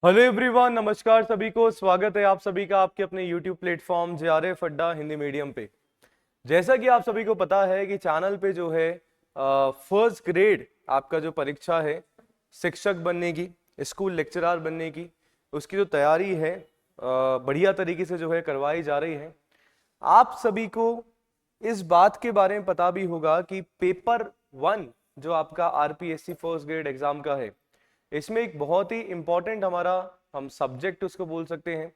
Hello everyone, नमस्कार सभी को। स्वागत है आप सभी का आपके अपने यूट्यूब प्लेटफॉर्म जेआरएफ अड्डा हिंदी मीडियम पे। जैसा कि आप सभी को पता है कि चैनल पे जो है फर्स्ट ग्रेड आपका जो परीक्षा है शिक्षक बनने की, स्कूल लेक्चरर बनने की, उसकी जो तैयारी है बढ़िया तरीके से जो है करवाई जा रही है। आप सभी को इस बात के बारे में पता भी होगा कि पेपर 1 जो आपका आरपीएससी फर्स्ट ग्रेड एग्जाम का है, इसमें एक बहुत ही इंपॉर्टेंट हमारा हम सब्जेक्ट उसको बोल सकते हैं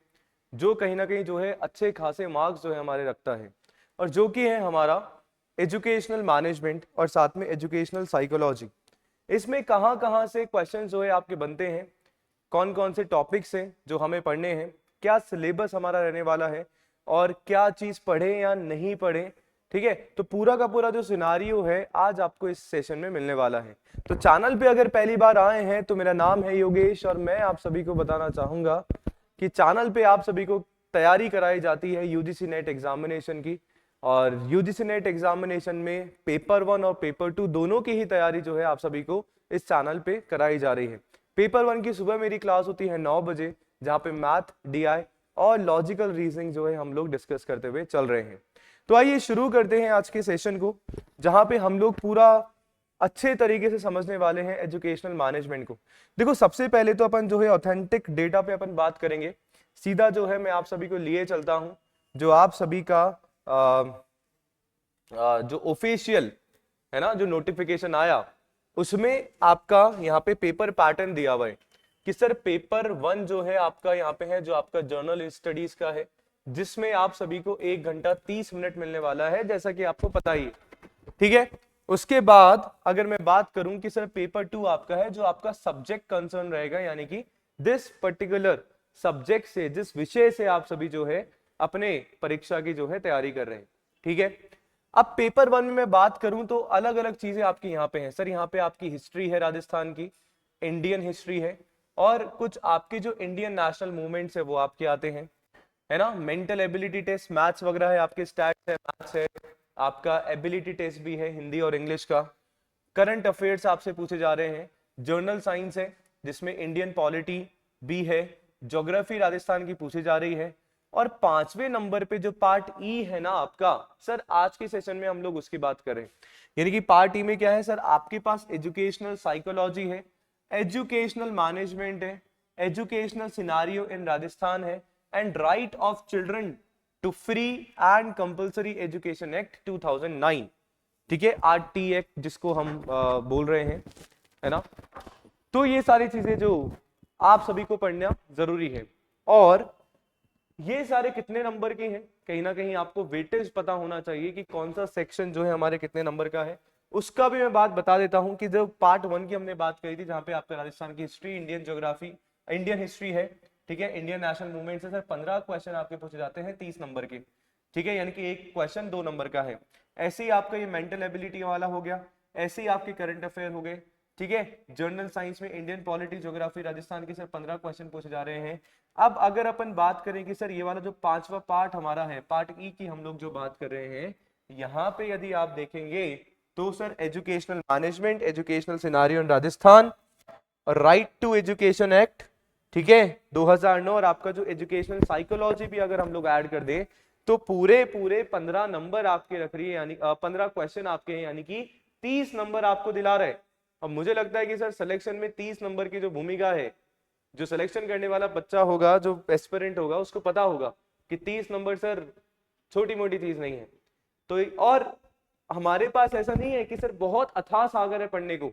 जो कहीं ना कहीं जो है अच्छे खासे मार्क्स जो है हमारे रखता है, और जो कि है हमारा एजुकेशनल मैनेजमेंट और साथ में एजुकेशनल साइकोलॉजी। इसमें कहाँ कहाँ से क्वेश्चन जो है आपके बनते हैं, कौन कौन से टॉपिक्स हैं जो हमें पढ़ने हैं, क्या सिलेबस हमारा रहने वाला है और क्या चीज पढ़े या नहीं पढ़े। ठीक है, तो पूरा का पूरा जो सिनारियो है आज आपको इस सेशन में मिलने वाला है। तो चैनल पे अगर पहली बार आए हैं तो मेरा नाम है योगेश और मैं आप सभी को बताना चाहूंगा कि चैनल पे आप सभी को तैयारी कराई जाती है यूजीसी नेट एग्जामिनेशन की, और यूजीसी नेट एग्जामिनेशन में पेपर 1 और पेपर 2 दोनों की ही तैयारी जो है आप सभी को इस चैनल पे कराई जा रही है। पेपर 1 की सुबह मेरी क्लास होती है 9 बजे, जहाँ पे मैथ, डीआई और लॉजिकल रीजनिंग जो है हम लोग डिस्कस करते हुए चल रहे हैं। तो आइए शुरू करते हैं आज के सेशन को, जहां पे हम लोग पूरा अच्छे तरीके से समझने वाले हैं एजुकेशनल मैनेजमेंट को। देखो, सबसे पहले तो अपन जो है ऑथेंटिक डेटा पे अपन बात करेंगे। सीधा जो है मैं आप सभी को लिए चलता हूं जो आप सभी का जो ऑफिशियल है ना, जो नोटिफिकेशन आया उसमें आपका यहाँ पे पेपर पैटर्न दिया हुआ है कि सर पेपर 1 जो है आपका यहाँ पे है जो आपका जर्नल स्टडीज का है, जिसमें आप सभी को 1 घंटा 30 मिनट मिलने वाला है, जैसा कि आपको पता ही है। ठीक है, उसके बाद अगर मैं बात करूं कि सर पेपर 2 आपका है जो आपका सब्जेक्ट कंसर्न रहेगा, यानी कि दिस पर्टिकुलर सब्जेक्ट से, जिस विषय से आप सभी जो है अपने परीक्षा की जो है तैयारी कर रहे हैं। ठीक है, अब पेपर 1 में मैं बात करूं तो अलग अलग चीजें आपकी यहाँ पे हैं। सर यहाँ पे आपकी हिस्ट्री है राजस्थान की, इंडियन हिस्ट्री है, और कुछ आपके जो इंडियन नेशनल मूवमेंट्स है वो आपके आते हैं, है ना। मेंटल एबिलिटी टेस्ट, मैथ्स वगैरह है, आपके स्टैट्स है, मैथ्स है, आपका एबिलिटी टेस्ट भी है हिंदी और इंग्लिश का। करंट अफेयर्स आपसे पूछे जा रहे हैं। जर्नल साइंस है जिसमें इंडियन पॉलिटी भी है। ज्योग्राफी राजस्थान की पूछी जा रही है। और 5वें नंबर पे जो पार्ट ई है ना आपका, सर आज के सेशन में हम लोग उसकी बात करें। यानी कि पार्ट ई में क्या है सर, आपके पास एजुकेशनल साइकोलॉजी है, एजुकेशनल मैनेजमेंट है, एजुकेशनल सिनारियो इन राजस्थान है, and right of children to free and compulsory education act 2009। ठीक है, आरटी एक्ट जिसको हम बोल रहे हैं, है ना। तो ये सारी चीजें जो आप सभी को पढ़ना जरूरी है, और ये सारे कितने नंबर के हैं, कहीं ना कहीं आपको वेटेज पता होना चाहिए कि कौन सा सेक्शन जो है हमारे कितने नंबर का है। उसका भी मैं बात बता देता हूं कि जो पार्ट 1 की हमने बात करी थी, जहां पे आपका राजस्थान की history, Indian geography, Indian history है, ठीक है, इंडियन नेशनल मूवमेंट से सर 15 क्वेश्चन आपके पूछे जाते हैं 30 नंबर के। ठीक है, यानी कि एक क्वेश्चन 2 नंबर का है। ऐसे ही आपका ये मेंटल एबिलिटी वाला हो गया, ऐसे ही आपके करंट अफेयर हो गए। ठीक है, जर्नल साइंस में इंडियन पॉलिटी, ज्योग्राफी राजस्थान के सर 15 क्वेश्चन पूछे जा रहे हैं। अब अगर अपन बात करें कि सर ये वाला जो 5वां पार्ट हमारा है, पार्ट ई की हम लोग जो बात कर रहे हैं, यहाँ पे यदि आप देखेंगे तो sir educational management, educational scenario in Rajasthan और राइट टू एजुकेशन एक्ट, ठीक है, 2009, और आपका जो एजुकेशनल साइकोलॉजी भी अगर हम लोग ऐड कर दे तो पूरे पूरे 15 नंबर आपके रख रही है, यानी 15 क्वेश्चन आपके हैं, यानी कि 30 नंबर आपको दिला रहे। अब मुझे लगता है कि सर सिलेक्शन में 30 नंबर की जो भूमिका है, जो सिलेक्शन करने वाला बच्चा होगा, जो एस्पिरेंट होगा, उसको पता होगा कि 30 नंबर सर छोटी मोटी चीज नहीं है। तो और हमारे पास ऐसा नहीं है कि सर बहुत अथाह सागर है पढ़ने को।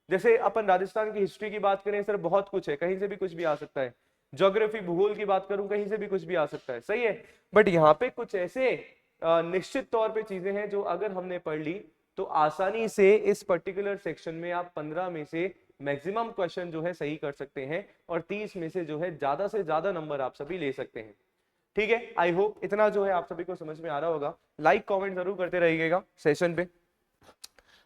जैसे अपन राजस्थान की हिस्ट्री की बात करें सर, बहुत कुछ है, कहीं से भी कुछ भी आ सकता है। ज्योग्राफी, भूगोल की बात करूं, कहीं से भी कुछ भी आ सकता है, सही है। बट यहाँ पे कुछ ऐसे निश्चित तौर पे चीजें हैं जो अगर हमने पढ़ ली तो आसानी से इस पर्टिकुलर सेक्शन में आप 15 में से मैक्सिमम क्वेश्चन जो है सही कर सकते हैं, और 30 में से जो है ज्यादा से ज्यादा नंबर आप सभी ले सकते हैं। ठीक है, आई होप इतना जो है आप सभी को समझ में आ रहा होगा। लाइक कमेंट जरूर करते रहिएगा सेशन पे।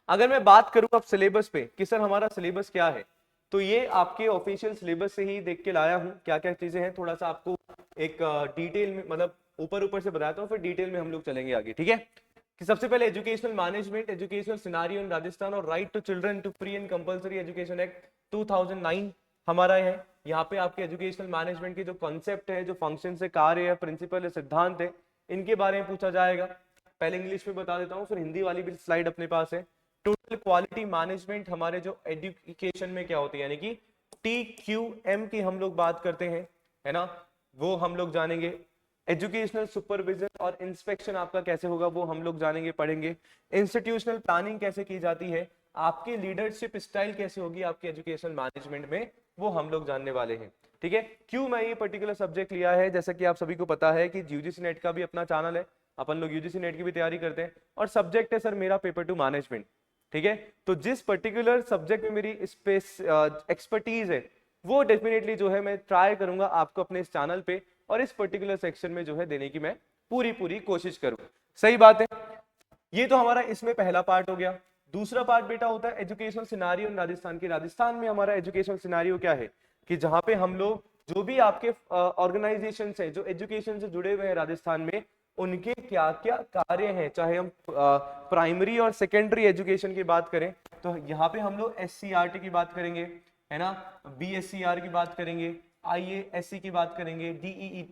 अगर मैं बात करूं अब सिलेबस पे कि सर हमारा सिलेबस क्या है, तो ये आपके ऑफिशियल सिलेबस से ही देख के लाया हूं क्या क्या चीजें हैं। थोड़ा सा आपको एक डिटेल में, मतलब ऊपर ऊपर से बताता हूं, फिर डिटेल में हम लोग चलेंगे आगे। ठीक है, कि सबसे पहले educational management, educational scenario in Rajasthan और right to children to free and compulsory education act 2009 हमारा है। यहाँ पे आपके एजुकेशनल मैनेजमेंट की जो कॉन्सेप्ट है, जो फंक्शन है, कार्य है, प्रिंसिपल है, सिद्धांत है, इनके बारे में पूछा जाएगा। पहले इंग्लिश में बता देता हूँ, फिर हिंदी वाली भी स्लाइड अपने पास है। टोटल क्वालिटी मैनेजमेंट हमारे जो एजुकेशन में क्या होती है, यानी कि TQM की हम लोग बात करते हैं, है ना, वो हम लोग जानेंगे। एजुकेशनल सुपरविजन और इंस्पेक्शन आपका कैसे होगा वो हम लोग जानेंगे, पढ़ेंगे। इंस्टीट्यूशनल प्लानिंग कैसे की जाती है, आपकी लीडरशिप स्टाइल कैसे होगी आपके एजुकेशन मैनेजमेंट में, वो हम लोग जानने वाले हैं। ठीक है, क्यों मैं ये पर्टिकुलर सब्जेक्ट लिया है, जैसा कि आप सभी को पता है कि यूजीसी नेट का भी अपना चैनल है, अपन लोग यूजीसी नेट की भी तैयारी करते हैं, और सब्जेक्ट है सर मेरा पेपर 2 मैनेजमेंट। ठीक है, तो जिस पर्टिकुलर सब्जेक्ट में मेरी स्पेस एक्सपर्टीज है, वो डेफिनेटली जो है मैं ट्राई करूंगा आपको अपने इस चैनल पे और इस पर्टिकुलर सेक्शन में जो है देने की मैं पूरी कोशिश करूँ। सही बात है, ये तो हमारा इसमें पहला पार्ट हो गया। दूसरा पार्ट बेटा होता है एजुकेशनल सिनारियो इन राजस्थान की। राजस्थान में हमारा एजुकेशनल सिनारियो क्या है कि जहां पे हम लोग जो भी आपके ऑर्गेनाइजेशन है जो एजुकेशन से जुड़े हुए हैं राजस्थान में, उनके क्या क्या कार्य हैं, चाहे हम प्राइमरी और सेकेंडरी एजुकेशन की बात करें तो यहाँ पे हम लोग SCRT की बात करेंगे, है ना, BSCR की बात करेंगे, IASC की बात करेंगे,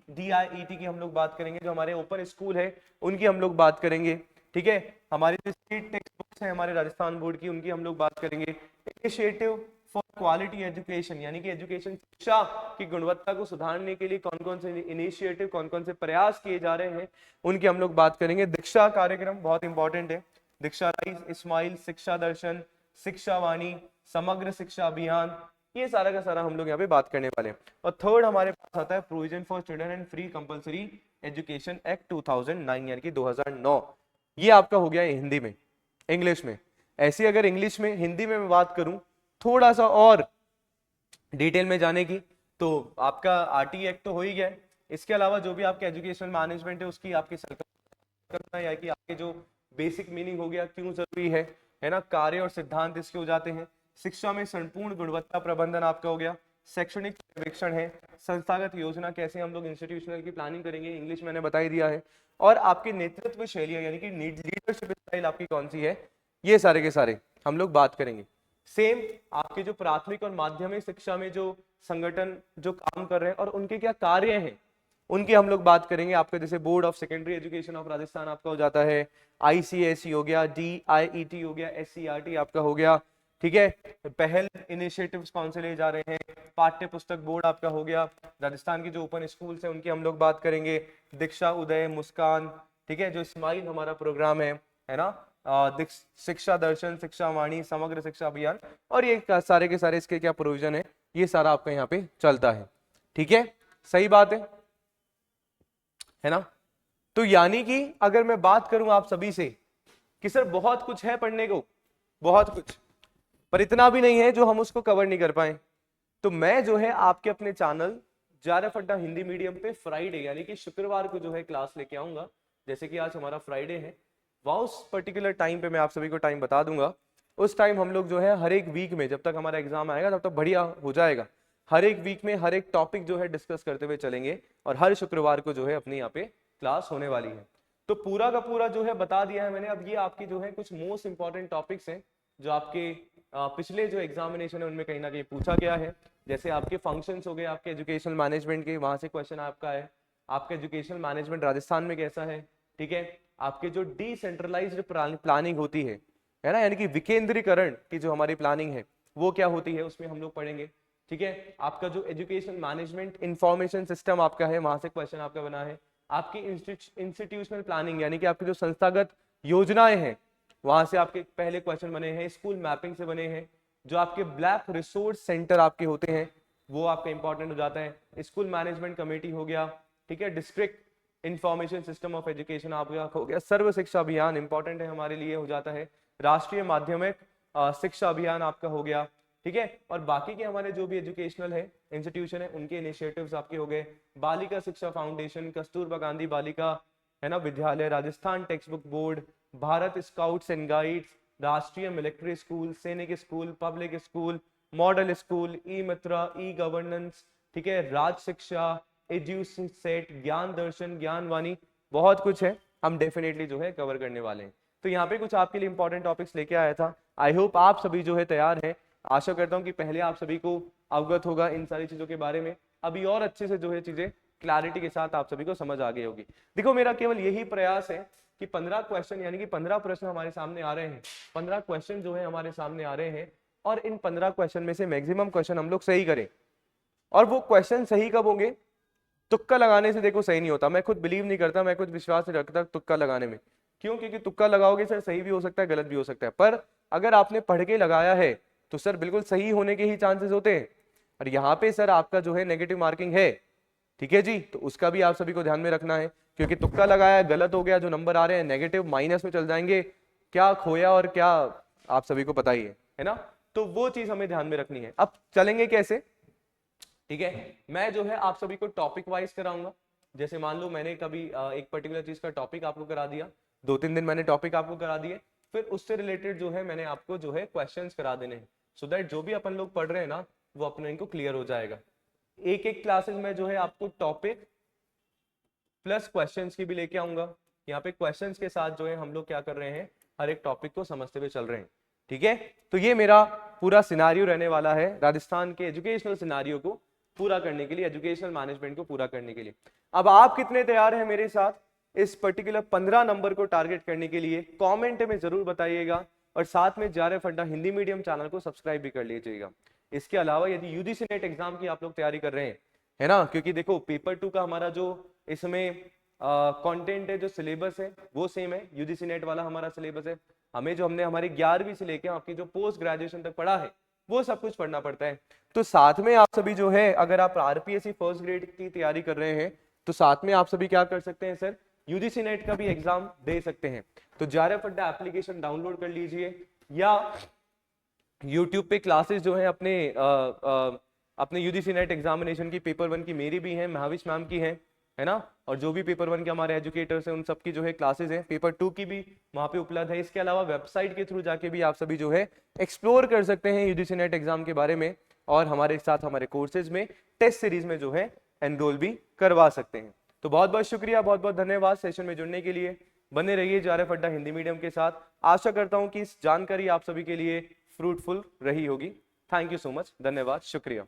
DIET की हम लोग बात करेंगे, जो हमारे ओपन स्कूल है उनकी हम लोग बात करेंगे। ठीक है, हमारी जो स्टेट टेक्स्ट बुक्स है हमारे राजस्थान बोर्ड की, उनकी हम लोग बात करेंगे। इनिशिएटिव फॉर क्वालिटी एजुकेशन, यानी कि एजुकेशन शिक्षा की गुणवत्ता को सुधारने के लिए कौन कौन से इनिशिएटिव, कौन कौन से प्रयास किए जा रहे हैं, उनकी हम लोग बात करेंगे। दीक्षा कार्यक्रम बहुत इंपॉर्टेंट है, दीक्षा राइज, इस्माइल, शिक्षा दर्शन, शिक्षा वाणी, समग्र शिक्षा अभियान, ये सारा का सारा हम लोग यहाँ पे बात करने वाले हैं। और थर्ड हमारे पास आता है provision for children and free compulsory education act 2009, यानी कि 2009। ये आपका हो गया हिंदी में। इंग्लिश में ऐसी अगर इंग्लिश में हिंदी में मैं बात करूं थोड़ा सा और डिटेल में जाने की, तो आपका RT एक्ट तो हो ही गया है। इसके अलावा जो भी आपके एजुकेशन मैनेजमेंट है उसकी आपकी करना है कि आपके जो बेसिक मीनिंग हो गया, क्यों जरूरी है ना, कार्य और सिद्धांत इसके हो जाते हैं। शिक्षा में संपूर्ण गुणवत्ता प्रबंधन आपका हो गया, शैक्षणिक सर्वेक्षण है, संस्थागत योजना कैसे हम लोग इंस्टीट्यूशनल की प्लानिंग करेंगे, इंग्लिश मैंने बता ही दिया है, और आपकी नेतृत्व शैलियां यानी कि लीडरशिप स्टाइल आपकी कौन सी है, ये सारे के सारे हम लोग बात करेंगे। सेम आपके जो प्राथमिक और माध्यमिक शिक्षा में जो संगठन जो काम कर रहे हैं और उनके क्या कार्य हैं, उनकी हम लोग बात करेंगे। आपका जैसे board of secondary education of Rajasthan आपका हो जाता है, ICSE हो गया, DIET हो गया, SCRT आपका हो गया। ठीक है, पहल इनिशिएटिव्स कौन से ले जा रहे हैं, पाठ्य पुस्तक बोर्ड आपका हो गया, राजस्थान की जो ओपन स्कूल्स हैं उनकी हम लोग बात करेंगे, दीक्षा, उदय, मुस्कान, ठीक है, जो स्माइल हमारा प्रोग्राम है ना, शिक्षा दर्शन, शिक्षा वाणी, समग्र शिक्षा अभियान, और ये सारे के सारे इसके क्या प्रोविजन है, ये सारा आपका यहाँ पे चलता है। ठीक है, सही बात है ना। तो यानी कि अगर मैं बात करूं आप सभी से कि सर बहुत कुछ है पढ़ने को, बहुत कुछ, पर इतना भी नहीं है जो हम उसको कवर नहीं कर पाए, तो मैं जो है आपके अपने चैनल JRF अड्डा हिंदी मीडियम पे फ्राइडे यानी कि शुक्रवार को जो है क्लास लेके आऊंगा। जैसे कि आज हमारा फ्राइडे है, वहाँ उस पर्टिकुलर टाइम पे मैं आप सभी को टाइम बता दूंगा। उस टाइम हम लोग जो है हर एक वीक में, जब तक हमारा एग्जाम आएगा तब तक बढ़िया हो जाएगा, हर एक वीक में हर एक टॉपिक जो है डिस्कस करते हुए चलेंगे, और हर शुक्रवार को जो है अपनी यहाँ पे क्लास होने वाली है। तो पूरा का पूरा जो है बता दिया है मैंने। अब ये आपकी जो है कुछ मोस्ट इंपॉर्टेंट टॉपिक्स हैं जो आपके पिछले जो एग्जामिनेशन है उनमें कहीं ना कहीं पूछा गया है। जैसे आपके फंक्शंस हो गए आपके एजुकेशनल मैनेजमेंट के, वहां से क्वेश्चन आपका है, आपका एजुकेशनल मैनेजमेंट राजस्थान में कैसा है। ठीक है, आपके जो डिसेंट्रलाइज्ड प्लानिंग होती है ना, यानी कि विकेंद्रीकरण की जो हमारी प्लानिंग है वो क्या होती है, उसमें हम लोग पढ़ेंगे। ठीक है, आपका जो एजुकेशन मैनेजमेंट इंफॉर्मेशन सिस्टम आपका है, वहां से क्वेश्चन आपका बना है। आपकी इंस्टीट्यूशनल प्लानिंग यानी कि आपकी जो संस्थागत योजनाएं हैं, वहां से आपके पहले क्वेश्चन बने हैं। स्कूल मैपिंग से बने हैं। जो आपके ब्लैक रिसोर्स सेंटर आपके होते हैं वो आपका इंपॉर्टेंट हो जाता है। स्कूल मैनेजमेंट कमेटी हो गया, ठीक है, district information system of education आपका हो गया, सर्व शिक्षा अभियान इंपॉर्टेंट है हमारे लिए हो जाता है, राष्ट्रीय माध्यमिक शिक्षा अभियान आपका हो गया। ठीक है, और बाकी के हमारे जो भी एजुकेशनल है इंस्टीट्यूशन है उनके इनिशिएटिव्स आपके हो गए। बालिका शिक्षा फाउंडेशन, कस्तूरबा गांधी बालिका है ना विद्यालय, Rajasthan text book board, Bharat scouts and guides, राष्ट्रीय मिलिट्री स्कूल, सैनिक school, public school, model school, e Mitra, e governance, ठीक है, राज शिक्षा, एड्यूसेट, ज्ञान दर्शन, ज्ञान वाणी, बहुत कुछ है, हम डेफिनेटली जो है कवर करने वाले हैं। तो यहाँ पे कुछ आपके लिए इंपॉर्टेंट टॉपिक्स लेके आया था। आई होप आप सभी जो है तैयार हैं आशा करता हूं कि पहले आप सभी को अवगत होगा इन सारी चीजों के बारे में, अभी और अच्छे से जो है चीजें क्लैरिटी के साथ आप सभी को समझ आ गई होगी। देखो मेरा केवल यही प्रयास है कि 15 क्वेश्चन यानी कि 15 प्रश्न हमारे सामने आ रहे हैं, 15 क्वेश्चन जो है हमारे सामने आ रहे हैं, और इन 15 क्वेश्चन में से मैक्सिमम क्वेश्चन हम लोग सही करें। और वो क्वेश्चन सही कब होंगे? तुक्का लगाने से देखो सही नहीं होता, मैं खुद बिलीव नहीं करता, मैं खुद विश्वास नहीं रखता तुक्का लगाने में। क्यों? क्योंकि तुक्का लगाओगे सर सही भी हो सकता है, गलत भी हो सकता है, पर अगर आपने पढ़ के लगाया है तो सर बिल्कुल सही होने के ही चांसेस होते हैं। और यहाँ पे सर आपका जो है नेगेटिव मार्किंग है, ठीक है जी, तो उसका भी आप सभी को ध्यान में रखना है, क्योंकि तुक्का लगाया गलत हो गया, जो नंबर आ रहे हैं नेगेटिव माइनस में चल जाएंगे, क्या खोया और क्या आप सभी को पता ही है ना। तो वो चीज हमें ध्यान में रखनी है। अब चलेंगे कैसे, ठीक है, मैं जो है आप सभी को टॉपिक वाइज कराऊंगा। जैसे मान लो मैंने कभी एक पर्टिकुलर चीज का टॉपिक आपको करा दिया, 2-3 दिन मैंने टॉपिक आपको करा दिए, फिर उससे रिलेटेड जो है मैंने आपको जो है क्वेश्चंस करा देने हैं, सो दैट जो भी अपन लोग पढ़ रहे हैं ना वो अपने इनको क्लियर हो जाएगा। एक एक क्लासेस में जो है आपको टॉपिक प्लस क्वेश्चंस की भी लेके आऊंगा। यहाँ पे क्वेश्चंस के साथ जो है हम लोग क्या कर रहे हैं, हर एक टॉपिक को समझते हुए चल रहे हैं, ठीक है। तो ये मेरा पूरा सिनारियो रहने वाला है राजस्थान के एजुकेशनल सिनारियो को पूरा करने के लिए, एजुकेशनल मैनेजमेंट को पूरा करने के लिए। अब आप कितने तैयार हैं मेरे साथ इस पर्टिकुलर 15 नंबर को टारगेट करने के लिए, कमेंट में जरूर बताइएगा, और साथ में JRF अड्डा हिंदी मीडियम चैनल को सब्सक्राइब भी कर लीजिएगा। इसके अलावा यदि यूजीसी नेट एग्जाम की आप लोग तैयारी कर रहे हैं, है ना, क्योंकि देखो पेपर 2 का हमारा जो इसमें कंटेंट है, जो सिलेबस है वो सेम है, यूजीसी नेट वाला हमारा सिलेबस है। हमें जो हमने हमारी 11वीं से लेकर आपकी जो पोस्ट ग्रेजुएशन तक पढ़ा है वो सब कुछ पढ़ना पड़ता है। तो साथ में आप सभी जो है, अगर आप आरपीएससी फर्स्ट ग्रेड की तैयारी कर रहे हैं तो साथ में आप सभी क्या कर सकते हैं सर, यूजीसी नेट का भी एग्जाम दे सकते हैं। तो JRF अड्डा एप्लीकेशन डाउनलोड कर लीजिए, या यूट्यूब पे क्लासेस जो है अपने यूजीसी नेट एग्जामिनेशन की, पेपर 1 की मेरी भी है, महाविश मैम की है ना, और जो भी पेपर 1 के हमारे एजुकेटर्स हैं उन सब की जो है क्लासेस हैं, पेपर 2 की भी वहां पे उपलब्ध है। इसके अलावा वेबसाइट के थ्रू जाके भी आप सभी जो है एक्सप्लोर कर सकते हैं यूजीसी नेट एग्जाम के बारे में, और हमारे साथ हमारे कोर्सेज में टेस्ट सीरीज में जो है एनरोल भी करवा सकते हैं। तो बहुत बहुत शुक्रिया, बहुत बहुत धन्यवाद सेशन में जुड़ने के लिए। बने रहिए JRF अड्डा हिंदी मीडियम के साथ। आशा करता हूं कि इस जानकारी आप सभी के लिए फ्रूटफुल रही होगी। थैंक यू सो मच, धन्यवाद, शुक्रिया।